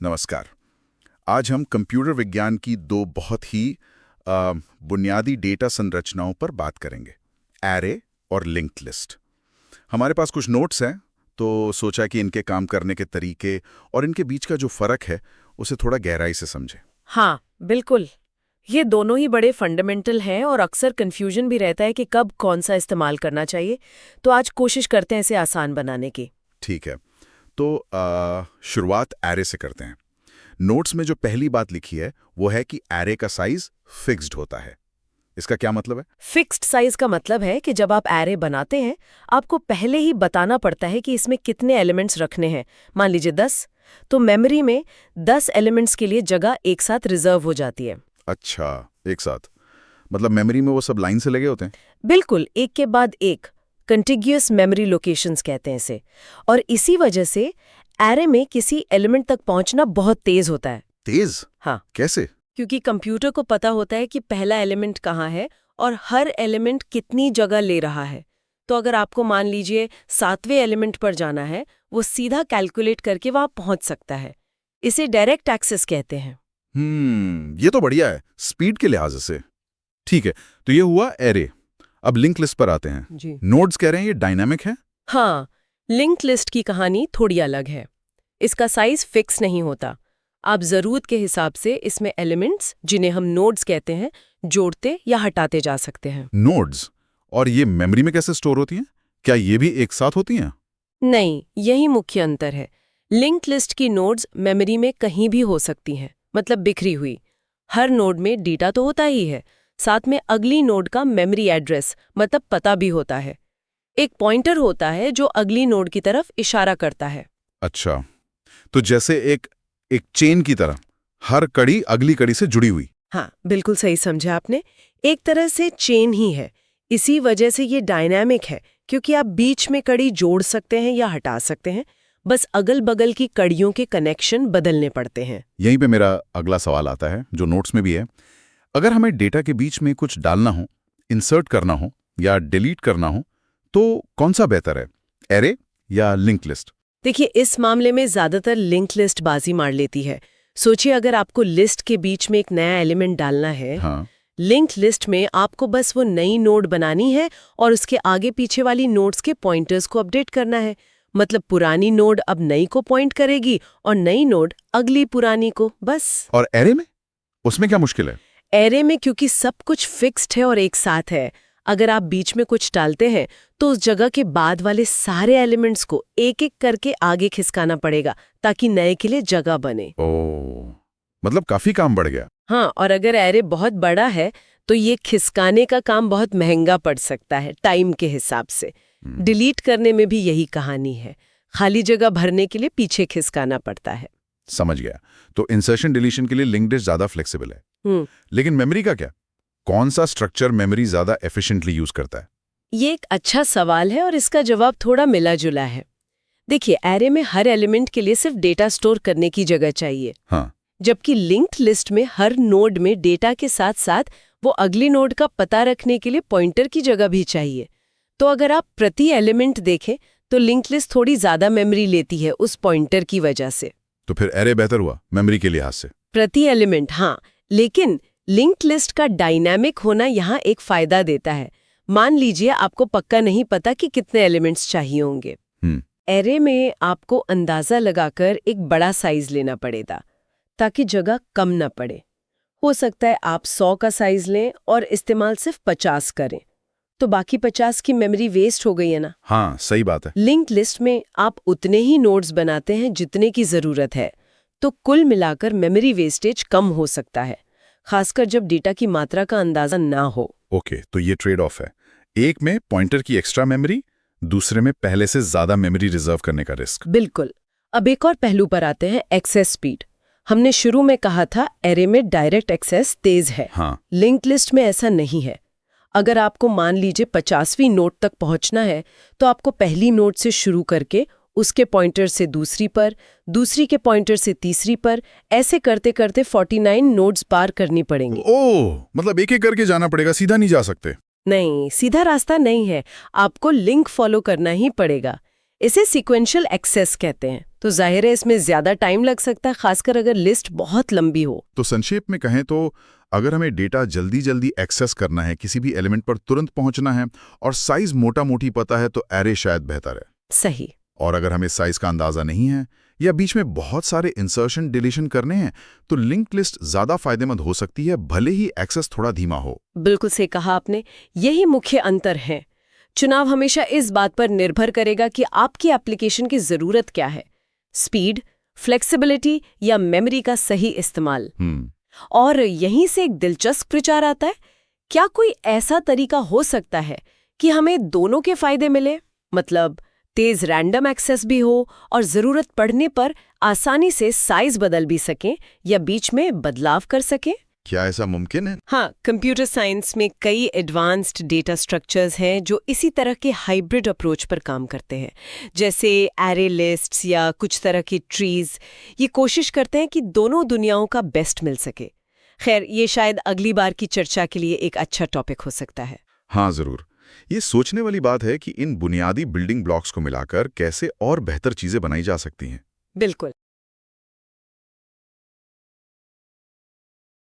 नमस्कार। आज हम कंप्यूटर विज्ञान की दो बहुत ही बुनियादी डेटा संरचनाओं पर बात करेंगे, एरे और लिंक्ड लिस्ट। हमारे पास कुछ नोट्स हैं, तो सोचा कि इनके काम करने के तरीके और इनके बीच का जो फर्क है उसे थोड़ा गहराई से समझें। हाँ, बिल्कुल। ये दोनों ही बड़े फंडामेंटल हैं और अक्सर कंफ्यूजन भी रहता है कि कब कौन सा इस्तेमाल करना चाहिए, तो आज कोशिश करते हैं इसे आसान बनाने की। ठीक है, तो शुरुआत एरे से करते हैं। नोट्स में जो पहली बात लिखी है वो है कि एरे का साइज फिक्स्ड होता है। इसका क्या मतलब है? फिक्स्ड साइज का मतलब है कि जब आप एरे बनाते हैं, आपको पहले ही बताना पड़ता है कि इसमें कितने एलिमेंट्स रखने हैं। मान लीजिए 10, तो मेमोरी में 10 एलिमेंट्स के लिए जगह एक साथ रिजर्व हो जाती है। अच्छा, एक साथ मतलब मेमोरी में वो सब लाइन से लगे होते हैं? बिल्कुल, एक के बाद एक कंटिग्यूअस मेमोरी लोकेशंस कहते हैं इसे। और इसी वजह से एरे में किसी एलिमेंट तक पहुंचना बहुत तेज होता है। तेज? हाँ, कैसे? क्योंकि कंप्यूटर को पता होता है कि पहला एलिमेंट कहाँ है और हर एलिमेंट कितनी जगह ले रहा है। तो अगर आपको मान लीजिए 7वें एलिमेंट पर जाना है, वो सीधा कैलकुलेट करके वहां पहुंच सकता है। इसे डायरेक्ट एक्सेस कहते हैं। ये तो बढ़िया है स्पीड के लिहाज से। ठीक है, तो ये हुआ एरे। अब लिंक लिस्ट पर आते हैं। जी नोड्स कह रहे हैं ये डायनामिक है? हाँ, लिंक्ड लिस्ट की कहानी थोड़ी अलग है। इसका साइज फिक्स नहीं होता। आप जरूरत के हिसाब से इसमें एलिमेंट्स, जिन्हें हम नोड्स कहते हैं, जोड़ते या हटाते जा सकते हैं। नोड्स? और ये मेमोरी में कैसे स्टोर होती हैं? क्या ये भी एक साथ होती हैं? नहीं, यही मुख्य अंतर है। लिंक्ड लिस्ट की नोड्स मेमोरी में कहीं भी हो सकती हैं, मतलब बिखरी हुई। हर नोड में डेटा तो होता ही है, साथ में अगली नोड का मेमोरी एड्रेस मतलब पता भी होता है। एक पॉइंटर होता है जो अगली नोड की तरफ इशारा करता है। अच्छा, तो जैसे एक एक चेन की तरह हर कड़ी अगली कड़ी से जुड़ी हुई। हाँ, बिल्कुल सही समझा आपने। एक तरह से चेन ही है। इसी वजह से ये डायनामिक है, क्योंकि आप बीच में कड़ी जोड़ सकते हैं या हटा सकते हैं। बस अगल-बगल की कड़ियों के कनेक्शन बदलने पड़ते हैं। यहीं पे मेरा अगला सवाल आता है, जो नोट्स में भी है। अगर हमें डेटा के बीच में कुछ डालना हो, इंसर्ट करना हो या डिलीट करना हो, तो कौन सा बेहतर है, एरे या लिंक लिस्ट? देखिए, इस मामले में ज्यादातर लिंक लिस्ट बाजी मार लेती है। सोचिए, अगर आपको लिस्ट के बीच में एक नया एलिमेंट डालना है, हाँ। लिंक लिस्ट में आपको बस वो नई नोड बनानी है और उसके आगे पीछे वाली नोड्स के पॉइंटर्स को अपडेट करना है। मतलब पुरानी नोड अब नई को पॉइंट करेगी और नई नोड अगली पुरानी को, बस। और एरे में? उसमें क्या मुश्किल है? एरे में क्योंकि सब कुछ फिक्स्ड है और एक साथ है, अगर आप बीच में कुछ डालते हैं तो उस जगह के बाद वाले सारे एलिमेंट्स को एक एक करके आगे खिसकाना पड़ेगा ताकि नए के लिए जगह बने। ओह, मतलब काफी काम बढ़ गया। हाँ, और अगर एरे बहुत बड़ा है तो ये खिसकाने का काम बहुत महंगा पड़ सकता है टाइम के हिसाब से। डिलीट करने में भी यही कहानी है, खाली जगह भरने के लिए पीछे खिसकाना पड़ता है। समझ गया। तो इंसर्शन डिलीशन के लिए लिंक्ड लिस्ट ज्यादा फ्लेक्सिबल है। लेकिन मेमोरी का क्या? कौन सा स्ट्रक्चर मेमोरी ज्यादा एफिशिएंटली यूज करता है? ये एक अच्छा सवाल है और इसका जवाब थोड़ा मिला जुला है। देखिए, एरे में हर एलिमेंट के लिए सिर्फ डेटा स्टोर करने की जगह चाहिए। हाँ। जबकि लिंक्ड लिस्ट में हर नोड में डेटा के साथ साथ वो अगली नोड का पता रखने के लिए पॉइंटर की जगह भी चाहिए। तो अगर आप प्रति एलिमेंट देखें तो लिंक्ड लिस्ट थोड़ी ज्यादा मेमोरी लेती है उस पॉइंटर की वजह से। तो फिर एरे बेहतर हुआ मेमोरी के लिहाज से? प्रति एलिमेंट हाँ, लेकिन लिंक्ड लिस्ट का डायनामिक होना यहाँ एक फायदा देता है। मान लीजिए आपको पक्का नहीं पता कि कितने एलिमेंट्स चाहिए होंगे। एरे में आपको अंदाजा लगाकर एक बड़ा साइज लेना पड़ेगा ताकि जगह कम न पड़े। हो सकता है आप 100 का साइज लें और इस्तेमाल सिर्फ 50 करें, तो बाकी 50 की मेमोरी वेस्ट हो गई है ना। हाँ, सही बात है। लिंक्ड लिस्ट में आप उतने ही नोड्स बनाते हैं जितने की जरूरत है, तो कुल मिलाकर मेमोरी वेस्टेज कम हो सकता है, खासकर जब डेटा की मात्रा का अंदाजा ना हो। ओके, तो ये ट्रेड ऑफ है। एक में पॉइंटर की एक्स्ट्रा मेमोरी, दूसरे में पहले से ज्यादा मेमोरी रिजर्व करने का रिस्क। बिल्कुल। अब एक और पहलू पर आते हैं, एक्सेस स्पीड। हमने शुरू में कहा था एरे में डायरेक्ट एक्सेस तेज है। हाँ। लिंक्ड लिस्ट में ऐसा नहीं है। अगर आपको मान लीजिए 50वीं नोड तक पहुंचना है तो आपको पहली नोड से शुरू करके उसके पॉइंटर से दूसरी पर, दूसरी के पॉइंटर से तीसरी पर, ऐसे करते करते 49 नोड्स पार करनी पड़ेंगी। ओह, मतलब एक एक करके जाना पड़ेगा, सीधा नहीं जा सकते? नहीं, सीधा रास्ता नहीं है, आपको लिंक फॉलो करना ही पड़ेगा। इसे सीक्वेंशियल एक्सेस कहते हैं। तो जाहिर है इसमें ज्यादा टाइम लग सकता है, खासकर अगर लिस्ट बहुत लंबी हो। तो संक्षेप में कहें तो अगर हमें डेटा जल्दी जल्दी एक्सेस करना है, किसी भी एलिमेंट पर तुरंत पहुंचना है और साइज मोटा मोटी पता है, तो एरे शायद बेहतर है। सही। और अगर हमें साइज का अंदाजा नहीं है या बीच में बहुत सारे इंसर्शन डिलीशन करने हैं, तो लिंक्ड लिस्ट ज्यादा फायदेमंद हो सकती है, भले ही एक्सेस थोड़ा धीमा हो। बिल्कुल सही कहा आपने। यही मुख्य अंतर है। चुनाव हमेशा इस बात पर निर्भर करेगा कि आपकी एप्लीकेशन की जरूरत क्या है, स्पीड, फ्लेक्सिबिलिटी या मेमोरी का सही इस्तेमाल। और यहीं से एक दिलचस्प विचार आता है, क्या कोई ऐसा तरीका हो सकता है कि हमें दोनों के फायदे मिले, मतलब तेज रैंडम एक्सेस भी हो और जरूरत पड़ने पर आसानी से साइज बदल भी सकें या बीच में बदलाव कर सकें? क्या ऐसा मुमकिन है? हाँ, कंप्यूटर साइंस में कई एडवांस्ड डेटा स्ट्रक्चर्स हैं जो इसी तरह के हाइब्रिड अप्रोच पर काम करते हैं, जैसे एरे लिस्ट्स या कुछ तरह की ट्रीज। ये कोशिश करते हैं कि दोनों दुनियाओं का बेस्ट मिल सके। खैर, ये शायद अगली बार की चर्चा के लिए एक अच्छा टॉपिक हो सकता है। हाँ, जरूर। ये सोचने वाली बात है कि इन बुनियादी बिल्डिंग ब्लॉक्स को मिलाकर कैसे और बेहतर चीजें बनाई जा सकती हैं। बिल्कुल।